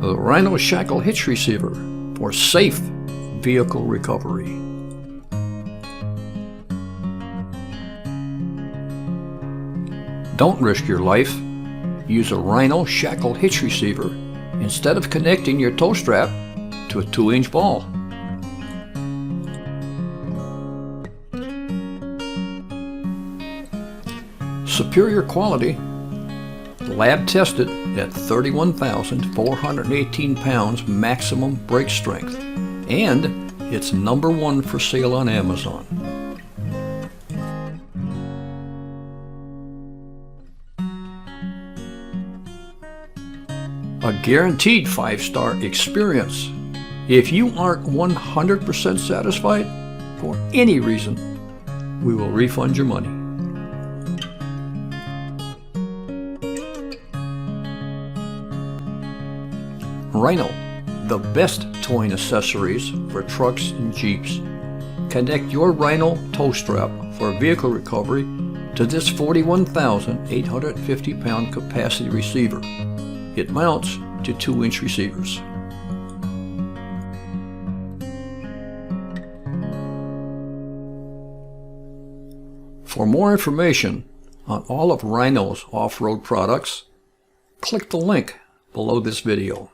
The Rhino Shackle Hitch Receiver for safe vehicle recovery. Don't risk your life. Use a Rhino Shackle Hitch Receiver instead of connecting your tow strap to a 2-inch ball. Superior quality, lab tested at 31,418 pounds maximum brake strength, and it's #1 for sale on Amazon. A guaranteed 5-star experience. If you aren't 100% satisfied for any reason, we will refund your money. Rhino, the best towing accessories for trucks and Jeeps. Connect your Rhino tow strap for vehicle recovery to this 41,850 pound capacity receiver. It mounts to 2-inch receivers. For more information on all of Rhino's off-road products, click the link below this video.